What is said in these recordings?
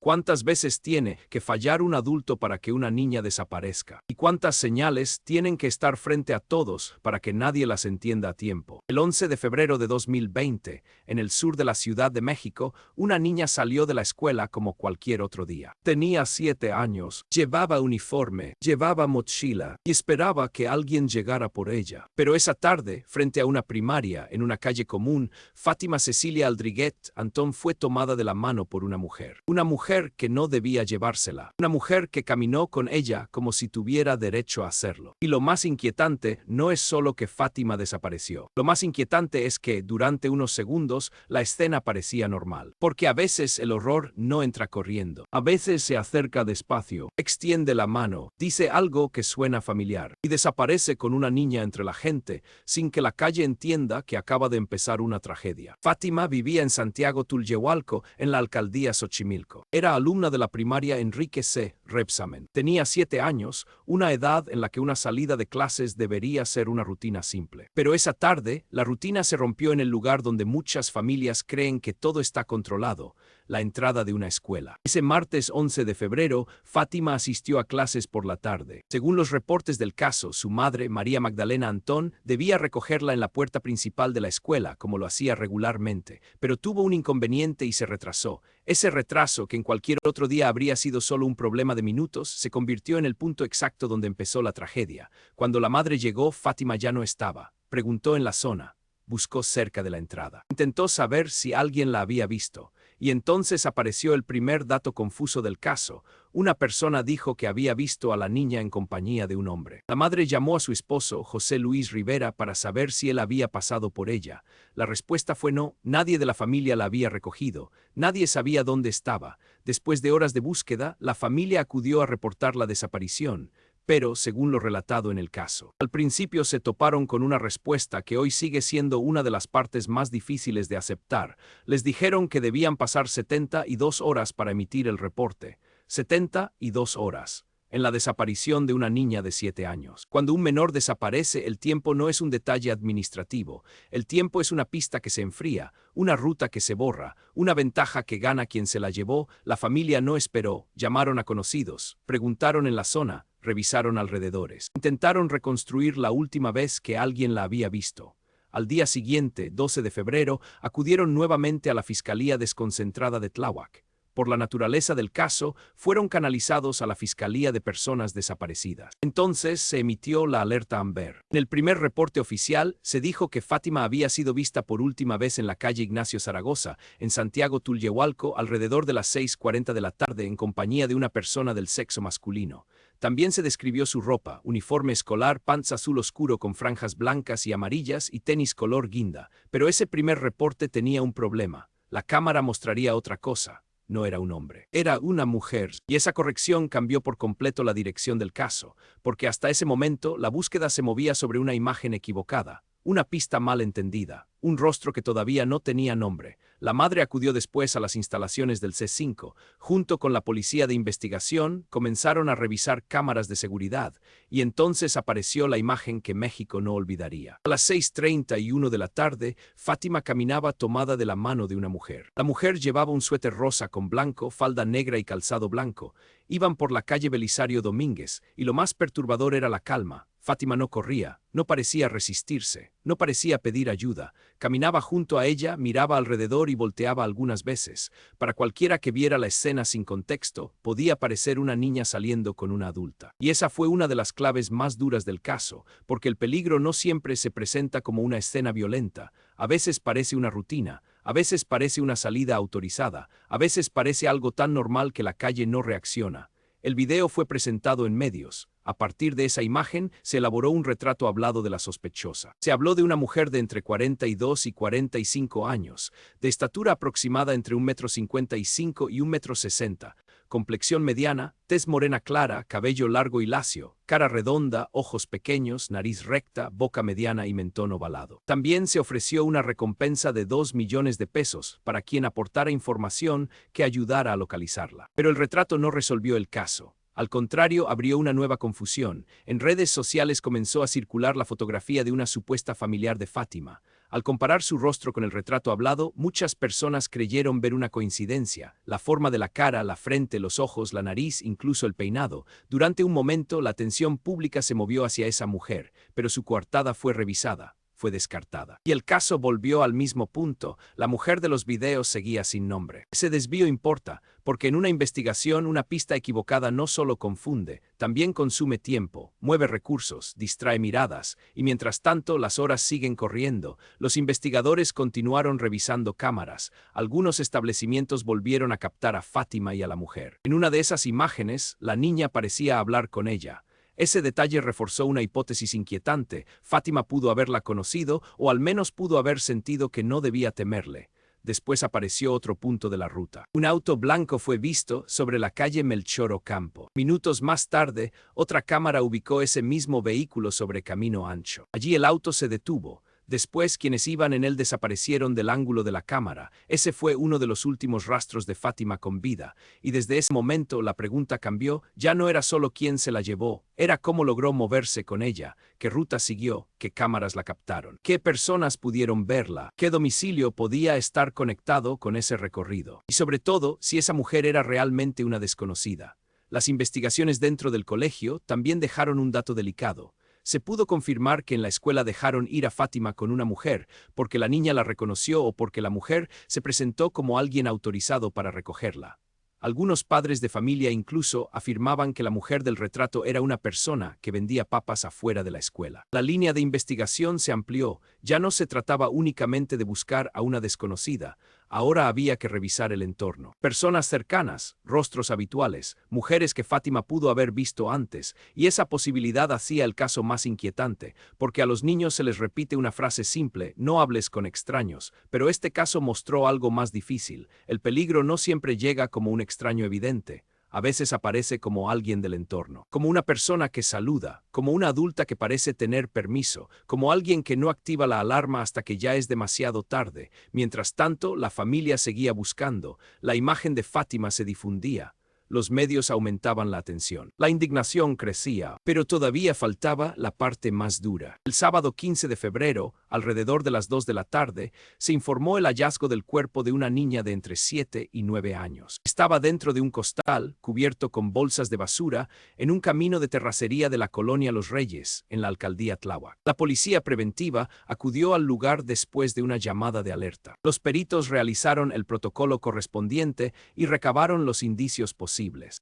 ¿Cuántas veces tiene que fallar un adulto para que una niña desaparezca? ¿Y cuántas señales tienen que estar frente a todos para que nadie las entienda a tiempo? El 11 de febrero de 2020, en el sur de la Ciudad de México, una niña salió de la escuela como cualquier otro día. Tenía 7 años, llevaba uniforme, llevaba mochila y esperaba que alguien llegara por ella. Pero esa tarde, frente a una primaria, en una calle común, Fátima Cecilia Aldriguet Antón fue tomada de la mano por una mujer. Una mujer que no debía llevársela. Una mujer que caminó con ella como si tuviera derecho a hacerlo. Y lo más inquietante no es solo que Fátima desapareció. Lo más inquietante es que, durante unos segundos, la escena parecía normal. Porque a veces el horror no entra corriendo. A veces se acerca despacio, extiende la mano, dice algo que suena familiar, y desaparece con una niña entre la gente, sin que la calle entienda que acaba de empezar una tragedia. Fátima vivía en Santiago Tulyehualco, en la alcaldía Xochimilco. Era alumna de la primaria Enrique C. Rebsamen. Tenía 7 años, una edad en la que una salida de clases debería ser una rutina simple. Pero esa tarde, la rutina se rompió en el lugar donde muchas familias creen que todo está controlado, la entrada de una escuela. Ese martes 11 de febrero, Fátima asistió a clases por la tarde. Según los reportes del caso, su madre, María Magdalena Antón, debía recogerla en la puerta principal de la escuela, como lo hacía regularmente, pero tuvo un inconveniente y se retrasó. Ese retraso, que en cualquier otro día habría sido solo un problema de minutos, se convirtió en el punto exacto donde empezó la tragedia. Cuando la madre llegó, Fátima ya no estaba. Preguntó en la zona. Buscó cerca de la entrada. Intentó saber si alguien la había visto. Y entonces apareció el primer dato confuso del caso. Una persona dijo que había visto a la niña en compañía de un hombre. La madre llamó a su esposo, José Luis Rivera, para saber si él había pasado por ella. La respuesta fue no, nadie de la familia la había recogido, nadie sabía dónde estaba. Después de horas de búsqueda, la familia acudió a reportar la desaparición. Pero, según lo relatado en el caso, al principio se toparon con una respuesta que hoy sigue siendo una de las partes más difíciles de aceptar. Les dijeron que debían pasar 72 horas para emitir el reporte. 72 horas. En la desaparición de una niña de 7 años. Cuando un menor desaparece, el tiempo no es un detalle administrativo. El tiempo es una pista que se enfría, una ruta que se borra, una ventaja que gana quien se la llevó. La familia no esperó, llamaron a conocidos, preguntaron en la zona, revisaron alrededores. Intentaron reconstruir la última vez que alguien la había visto. Al día siguiente, 12 de febrero, acudieron nuevamente a la Fiscalía Desconcentrada de Tláhuac. Por la naturaleza del caso, fueron canalizados a la Fiscalía de Personas Desaparecidas. Entonces se emitió la alerta Amber. En el primer reporte oficial, se dijo que Fátima había sido vista por última vez en la calle Ignacio Zaragoza, en Santiago Tulyehualco, alrededor de las 6:40 de la tarde, en compañía de una persona del sexo masculino. También se describió su ropa, uniforme escolar, pants azul oscuro con franjas blancas y amarillas y tenis color guinda. Pero ese primer reporte tenía un problema. La cámara mostraría otra cosa. No era un hombre, era una mujer. Y esa corrección cambió por completo la dirección del caso, porque hasta ese momento la búsqueda se movía sobre una imagen equivocada, una pista mal entendida, un rostro que todavía no tenía nombre. La madre acudió después a las instalaciones del C5. Junto con la policía de investigación, comenzaron a revisar cámaras de seguridad, y entonces apareció la imagen que México no olvidaría. A las 6:31 de la tarde, Fátima caminaba tomada de la mano de una mujer. La mujer llevaba un suéter rosa con blanco, falda negra y calzado blanco. Iban por la calle Belisario Domínguez, y lo más perturbador era la calma. Fátima no corría, no parecía resistirse, no parecía pedir ayuda. Caminaba junto a ella, miraba alrededor y volteaba algunas veces. Para cualquiera que viera la escena sin contexto, podía parecer una niña saliendo con una adulta. Y esa fue una de las claves más duras del caso, porque el peligro no siempre se presenta como una escena violenta. A veces parece una rutina, a veces parece una salida autorizada, a veces parece algo tan normal que la calle no reacciona. El video fue presentado en medios. A partir de esa imagen, se elaboró un retrato hablado de la sospechosa. Se habló de una mujer de entre 42 y 45 años, de estatura aproximada entre 1,55 m y 1,60 m, complexión mediana, tez morena clara, cabello largo y lacio, cara redonda, ojos pequeños, nariz recta, boca mediana y mentón ovalado. También se ofreció una recompensa de 2 millones de pesos para quien aportara información que ayudara a localizarla. Pero el retrato no resolvió el caso. Al contrario, abrió una nueva confusión. En redes sociales comenzó a circular la fotografía de una supuesta familiar de Fátima. Al comparar su rostro con el retrato hablado, muchas personas creyeron ver una coincidencia. La forma de la cara, la frente, los ojos, la nariz, incluso el peinado. Durante un momento, la atención pública se movió hacia esa mujer, pero su coartada fue revisada. Fue descartada. Y el caso volvió al mismo punto. La mujer de los videos seguía sin nombre. Ese desvío importa, porque en una investigación una pista equivocada no solo confunde, también consume tiempo, mueve recursos, distrae miradas, y mientras tanto las horas siguen corriendo. Los investigadores continuaron revisando cámaras. Algunos establecimientos volvieron a captar a Fátima y a la mujer. En una de esas imágenes, la niña parecía hablar con ella. Ese detalle reforzó una hipótesis inquietante. Fátima pudo haberla conocido o al menos pudo haber sentido que no debía temerle. Después apareció otro punto de la ruta. Un auto blanco fue visto sobre la calle Melchor Ocampo. Minutos más tarde, otra cámara ubicó ese mismo vehículo sobre Camino Ancho. Allí el auto se detuvo. Después, quienes iban en él desaparecieron del ángulo de la cámara. Ese fue uno de los últimos rastros de Fátima con vida. Y desde ese momento la pregunta cambió. Ya no era solo quién se la llevó, era cómo logró moverse con ella, qué ruta siguió, qué cámaras la captaron, qué personas pudieron verla, qué domicilio podía estar conectado con ese recorrido. Y sobre todo, si esa mujer era realmente una desconocida. Las investigaciones dentro del colegio también dejaron un dato delicado. Se pudo confirmar que en la escuela dejaron ir a Fátima con una mujer, porque la niña la reconoció o porque la mujer se presentó como alguien autorizado para recogerla. Algunos padres de familia incluso afirmaban que la mujer del retrato era una persona que vendía papas afuera de la escuela. La línea de investigación se amplió, ya no se trataba únicamente de buscar a una desconocida, ahora había que revisar el entorno. Personas cercanas, rostros habituales, mujeres que Fátima pudo haber visto antes, y esa posibilidad hacía el caso más inquietante, porque a los niños se les repite una frase simple, no hables con extraños, pero este caso mostró algo más difícil. El peligro no siempre llega como un extraño evidente. A veces aparece como alguien del entorno, como una persona que saluda, como una adulta que parece tener permiso, como alguien que no activa la alarma hasta que ya es demasiado tarde. Mientras tanto, la familia seguía buscando, la imagen de Fátima se difundía. Los medios aumentaban la atención. La indignación crecía, pero todavía faltaba la parte más dura. El sábado 15 de febrero, alrededor de las 2 de la tarde, se informó el hallazgo del cuerpo de una niña de entre 7 y 9 años. Estaba dentro de un costal, cubierto con bolsas de basura, en un camino de terracería de la colonia Los Reyes, en la alcaldía Tláhuac. La policía preventiva acudió al lugar después de una llamada de alerta. Los peritos realizaron el protocolo correspondiente y recabaron los indicios posibles.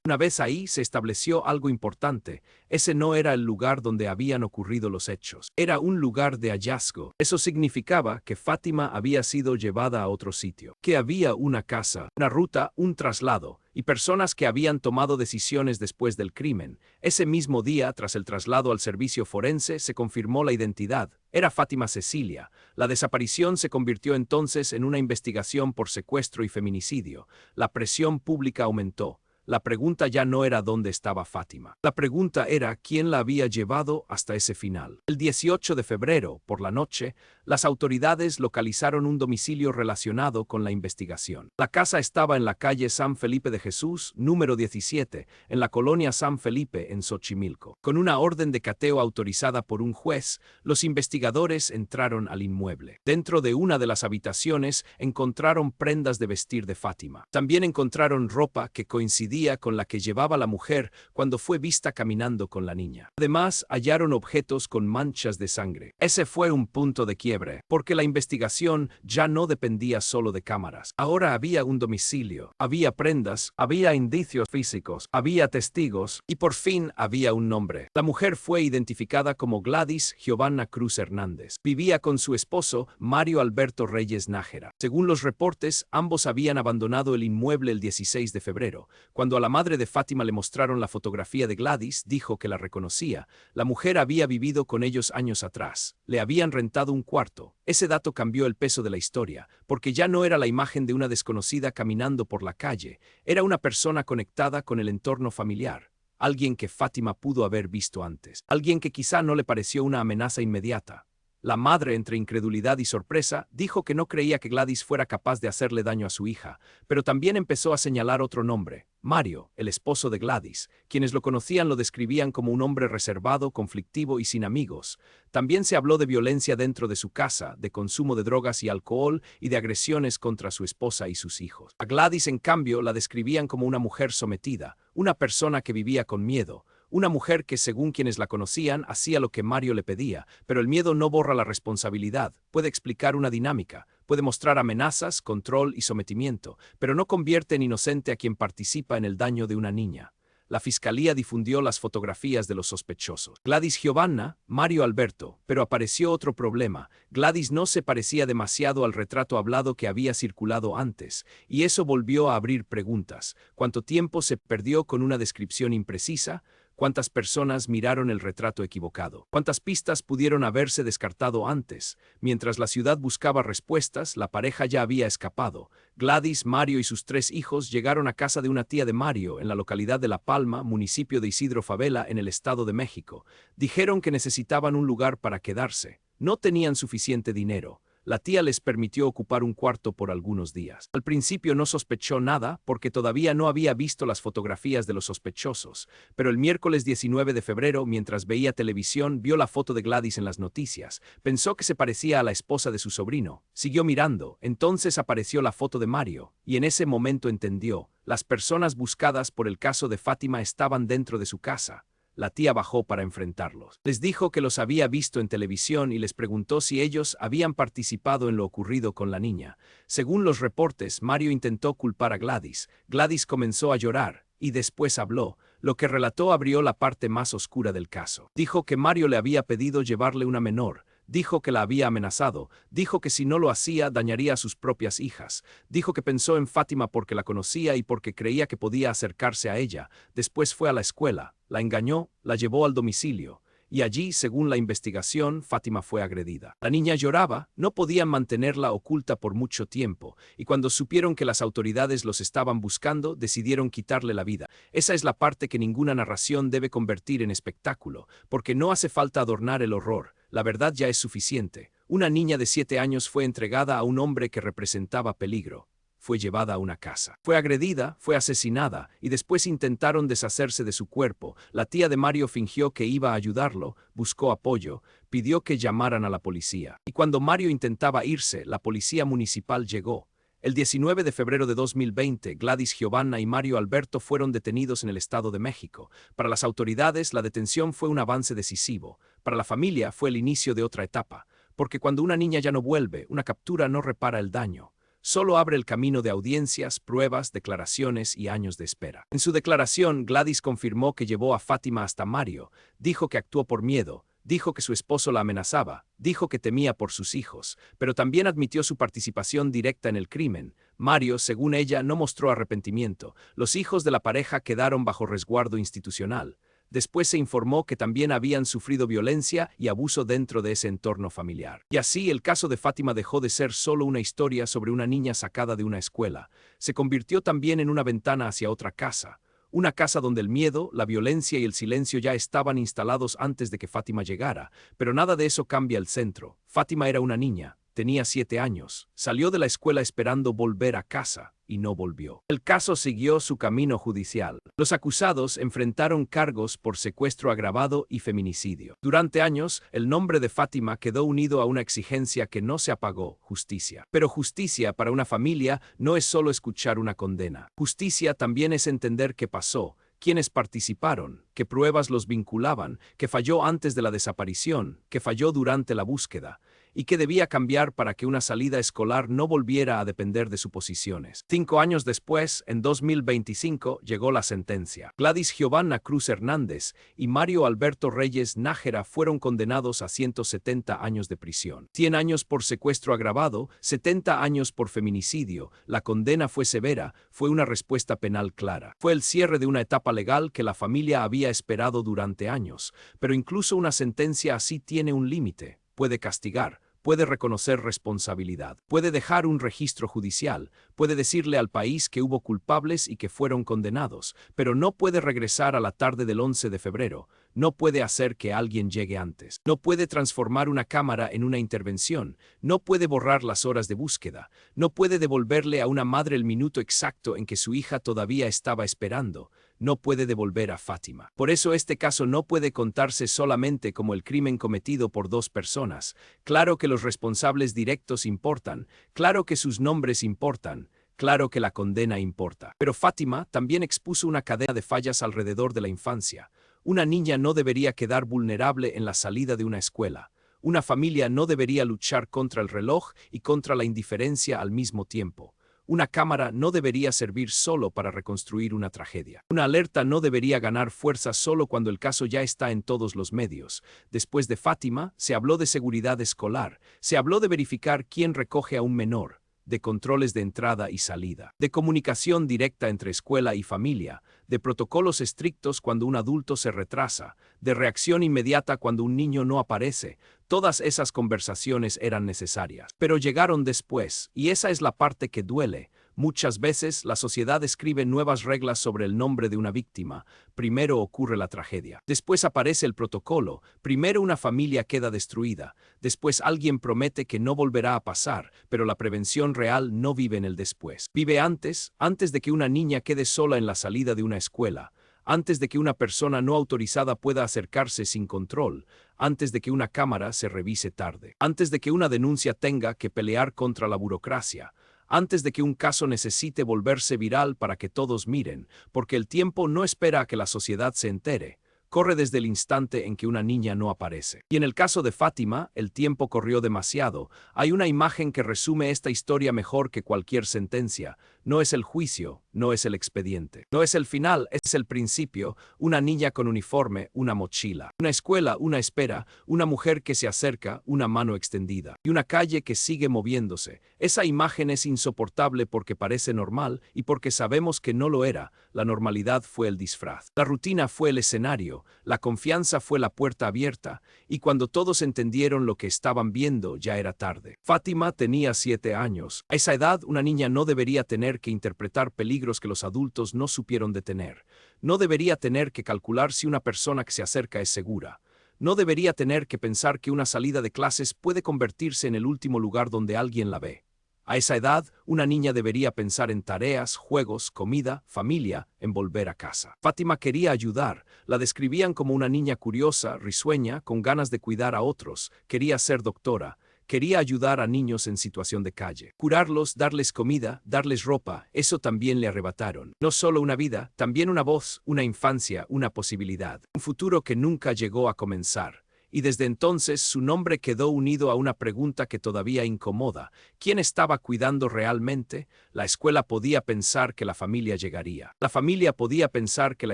Una vez ahí se estableció algo importante. Ese no era el lugar donde habían ocurrido los hechos. Era un lugar de hallazgo. Eso significaba que Fátima había sido llevada a otro sitio, que había una casa, una ruta, un traslado, y personas que habían tomado decisiones después del crimen. Ese mismo día, tras el traslado al servicio forense, se confirmó la identidad. Era Fátima Cecilia. La desaparición se convirtió entonces en una investigación por secuestro y feminicidio. La presión pública aumentó. La pregunta ya no era dónde estaba Fátima. La pregunta era quién la había llevado hasta ese final. El 18 de febrero, por la noche, las autoridades localizaron un domicilio relacionado con la investigación. La casa estaba en la calle San Felipe de Jesús, número 17, en la colonia San Felipe, en Xochimilco. Con una orden de cateo autorizada por un juez, los investigadores entraron al inmueble. Dentro de una de las habitaciones encontraron prendas de vestir de Fátima. También encontraron ropa que coincidía con la que llevaba la mujer cuando fue vista caminando con la niña. Además, hallaron objetos con manchas de sangre. Ese fue un punto de quiebre, porque la investigación ya no dependía solo de cámaras. Ahora había un domicilio, había prendas, había indicios físicos, había testigos y por fin había un nombre. La mujer fue identificada como Gladys Giovanna Cruz Hernández. Vivía con su esposo, Mario Alberto Reyes Nájera. Según los reportes, ambos habían abandonado el inmueble el 16 de febrero. Cuando a la madre de Fátima le mostraron la fotografía de Gladys, dijo que la reconocía. La mujer había vivido con ellos años atrás. Le habían rentado un cuarto. Ese dato cambió el peso de la historia, porque ya no era la imagen de una desconocida caminando por la calle, era una persona conectada con el entorno familiar. Alguien que Fátima pudo haber visto antes. Alguien que quizá no le pareció una amenaza inmediata. La madre, entre incredulidad y sorpresa, dijo que no creía que Gladys fuera capaz de hacerle daño a su hija, pero también empezó a señalar otro nombre, Mario, el esposo de Gladys. Quienes lo conocían lo describían como un hombre reservado, conflictivo y sin amigos. También se habló de violencia dentro de su casa, de consumo de drogas y alcohol y de agresiones contra su esposa y sus hijos. A Gladys, en cambio, la describían como una mujer sometida, una persona que vivía con miedo. Una mujer que, según quienes la conocían, hacía lo que Mario le pedía, pero el miedo no borra la responsabilidad, puede explicar una dinámica, puede mostrar amenazas, control y sometimiento, pero no convierte en inocente a quien participa en el daño de una niña. La fiscalía difundió las fotografías de los sospechosos. Gladys Giovanna, Mario Alberto, pero apareció otro problema. Gladys no se parecía demasiado al retrato hablado que había circulado antes, y eso volvió a abrir preguntas. ¿Cuánto tiempo se perdió con una descripción imprecisa? ¿Cuántas personas miraron el retrato equivocado? ¿Cuántas pistas pudieron haberse descartado antes? Mientras la ciudad buscaba respuestas, la pareja ya había escapado. Gladys, Mario y sus 3 hijos llegaron a casa de una tía de Mario en la localidad de La Palma, municipio de Isidro Fabela, en el Estado de México. Dijeron que necesitaban un lugar para quedarse. No tenían suficiente dinero. La tía les permitió ocupar un cuarto por algunos días. Al principio no sospechó nada porque todavía no había visto las fotografías de los sospechosos, pero el miércoles 19 de febrero, mientras veía televisión, vio la foto de Gladys en las noticias. Pensó que se parecía a la esposa de su sobrino. Siguió mirando, entonces apareció la foto de Mario, y en ese momento entendió. Las personas buscadas por el caso de Fátima estaban dentro de su casa. La tía bajó para enfrentarlos. Les dijo que los había visto en televisión y les preguntó si ellos habían participado en lo ocurrido con la niña. Según los reportes, Mario intentó culpar a Gladys. Gladys comenzó a llorar y después habló. Lo que relató abrió la parte más oscura del caso. Dijo que Mario le había pedido llevarle una menor. Dijo que la había amenazado, dijo que si no lo hacía dañaría a sus propias hijas, dijo que pensó en Fátima porque la conocía y porque creía que podía acercarse a ella. Después fue a la escuela, la engañó, la llevó al domicilio, y allí, según la investigación, Fátima fue agredida. La niña lloraba, no podían mantenerla oculta por mucho tiempo, y cuando supieron que las autoridades los estaban buscando, decidieron quitarle la vida. Esa es la parte que ninguna narración debe convertir en espectáculo, porque no hace falta adornar el horror. La verdad ya es suficiente. Una niña de 7 años fue entregada a un hombre que representaba peligro. Fue llevada a una casa. Fue agredida, fue asesinada, y después intentaron deshacerse de su cuerpo. La tía de Mario fingió que iba a ayudarlo, buscó apoyo, pidió que llamaran a la policía. Y cuando Mario intentaba irse, la policía municipal llegó. El 19 de febrero de 2020, Gladys Giovanna y Mario Alberto fueron detenidos en el Estado de México. Para las autoridades, la detención fue un avance decisivo. Para la familia, fue el inicio de otra etapa. Porque cuando una niña ya no vuelve, una captura no repara el daño. Solo abre el camino de audiencias, pruebas, declaraciones y años de espera. En su declaración, Gladys confirmó que llevó a Fátima hasta Mario, dijo que actuó por miedo, dijo que su esposo la amenazaba, dijo que temía por sus hijos, pero también admitió su participación directa en el crimen. Mario, según ella, no mostró arrepentimiento. Los hijos de la pareja quedaron bajo resguardo institucional. Después se informó que también habían sufrido violencia y abuso dentro de ese entorno familiar. Y así el caso de Fátima dejó de ser solo una historia sobre una niña sacada de una escuela. Se convirtió también en una ventana hacia otra casa. Una casa donde el miedo, la violencia y el silencio ya estaban instalados antes de que Fátima llegara. Pero nada de eso cambia el centro. Fátima era una niña. Tenía 7 años. Salió de la escuela esperando volver a casa, y no volvió. El caso siguió su camino judicial. Los acusados enfrentaron cargos por secuestro agravado y feminicidio. Durante años, el nombre de Fátima quedó unido a una exigencia que no se apagó: justicia. Pero justicia para una familia no es solo escuchar una condena. Justicia también es entender qué pasó, quiénes participaron, qué pruebas los vinculaban, qué falló antes de la desaparición, qué falló durante la búsqueda, y que debía cambiar para que una salida escolar no volviera a depender de suposiciones. 5 años después, en 2025, llegó la sentencia. Gladys Giovanna Cruz Hernández y Mario Alberto Reyes Nájera fueron condenados a 170 años de prisión. 100 años por secuestro agravado, 70 años por feminicidio. La condena fue severa, fue una respuesta penal clara. Fue el cierre de una etapa legal que la familia había esperado durante años. Pero incluso una sentencia así tiene un límite. Puede castigar, puede reconocer responsabilidad, puede dejar un registro judicial, puede decirle al país que hubo culpables y que fueron condenados, pero no puede regresar a la tarde del 11 de febrero, no puede hacer que alguien llegue antes, no puede transformar una cámara en una intervención, no puede borrar las horas de búsqueda, no puede devolverle a una madre el minuto exacto en que su hija todavía estaba esperando, no puede devolver a Fátima. Por eso este caso no puede contarse solamente como el crimen cometido por dos personas. Claro que los responsables directos importan, claro que sus nombres importan, claro que la condena importa. Pero Fátima también expuso una cadena de fallas alrededor de la infancia. Una niña no debería quedar vulnerable en la salida de una escuela. Una familia no debería luchar contra el reloj y contra la indiferencia al mismo tiempo. Una cámara no debería servir solo para reconstruir una tragedia. Una alerta no debería ganar fuerza solo cuando el caso ya está en todos los medios. Después de Fátima, se habló de seguridad escolar, se habló de verificar quién recoge a un menor, de controles de entrada y salida, de comunicación directa entre escuela y familia, de protocolos estrictos cuando un adulto se retrasa, de reacción inmediata cuando un niño no aparece. Todas esas conversaciones eran necesarias, pero llegaron después, y esa es la parte que duele. Muchas veces la sociedad escribe nuevas reglas sobre el nombre de una víctima. Primero ocurre la tragedia. Después aparece el protocolo. Primero una familia queda destruida. Después alguien promete que no volverá a pasar, pero la prevención real no vive en el después. Vive antes de que una niña quede sola en la salida de una escuela. Antes de que una persona no autorizada pueda acercarse sin control, antes de que una cámara se revise tarde, antes de que una denuncia tenga que pelear contra la burocracia, antes de que un caso necesite volverse viral para que todos miren, porque el tiempo no espera a que la sociedad se entere. Corre desde el instante en que una niña no aparece. Y en el caso de Fátima, el tiempo corrió demasiado. Hay una imagen que resume esta historia mejor que cualquier sentencia. No es el juicio, no es el expediente. No es el final, es el principio. Una niña con uniforme, una mochila. Una escuela, una espera, una mujer que se acerca, una mano extendida. Y una calle que sigue moviéndose. Esa imagen es insoportable porque parece normal y porque sabemos que no lo era. La normalidad fue el disfraz. La rutina fue el escenario. La confianza fue la puerta abierta, y cuando todos entendieron lo que estaban viendo ya era tarde. Fátima tenía 7 años. A esa edad una niña no debería tener que interpretar peligros que los adultos no supieron detener. No debería tener que calcular si una persona que se acerca es segura. No debería tener que pensar que una salida de clases puede convertirse en el último lugar donde alguien la ve. A esa edad, una niña debería pensar en tareas, juegos, comida, familia, en volver a casa. Fátima quería ayudar. La describían como una niña curiosa, risueña, con ganas de cuidar a otros. Quería ser doctora. Quería ayudar a niños en situación de calle. Curarlos, darles comida, darles ropa, eso también le arrebataron. No solo una vida, también una voz, una infancia, una posibilidad. Un futuro que nunca llegó a comenzar. Y desde entonces su nombre quedó unido a una pregunta que todavía incomoda. ¿Quién estaba cuidando realmente? La escuela podía pensar que la familia llegaría. La familia podía pensar que la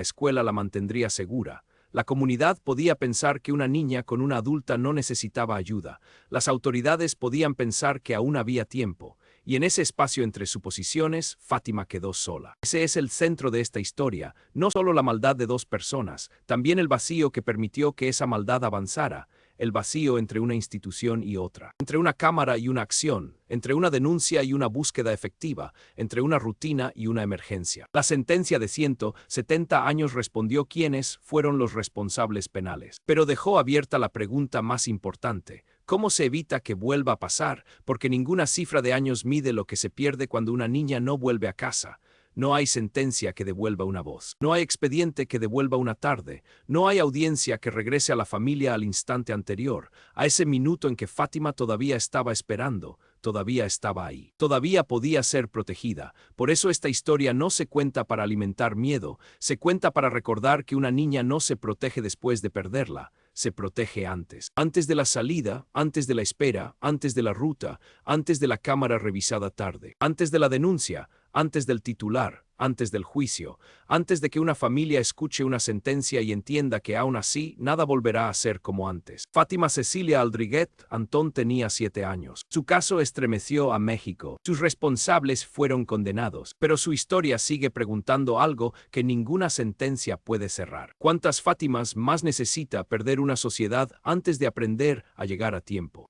escuela la mantendría segura. La comunidad podía pensar que una niña con una adulta no necesitaba ayuda. Las autoridades podían pensar que aún había tiempo. Y en ese espacio entre suposiciones, Fátima quedó sola. Ese es el centro de esta historia, no solo la maldad de dos personas, también el vacío que permitió que esa maldad avanzara, el vacío entre una institución y otra, entre una cámara y una acción, entre una denuncia y una búsqueda efectiva, entre una rutina y una emergencia. La sentencia de 170 años respondió quiénes fueron los responsables penales, pero dejó abierta la pregunta más importante. ¿Cómo se evita que vuelva a pasar? Porque ninguna cifra de años mide lo que se pierde cuando una niña no vuelve a casa. No hay sentencia que devuelva una voz. No hay expediente que devuelva una tarde. No hay audiencia que regrese a la familia al instante anterior, a ese minuto en que Fátima todavía estaba esperando, todavía estaba ahí. Todavía podía ser protegida. Por eso esta historia no se cuenta para alimentar miedo, se cuenta para recordar que una niña no se protege después de perderla. Se protege antes. Antes de la salida, antes de la espera, antes de la ruta, antes de la cámara revisada tarde, antes de la denuncia, antes del titular, antes del juicio, antes de que una familia escuche una sentencia y entienda que aún así nada volverá a ser como antes. Fátima Cecilia Aldriguet Antón tenía 7 años. Su caso estremeció a México. Sus responsables fueron condenados, pero su historia sigue preguntando algo que ninguna sentencia puede cerrar. ¿Cuántas Fátimas más necesita perder una sociedad antes de aprender a llegar a tiempo?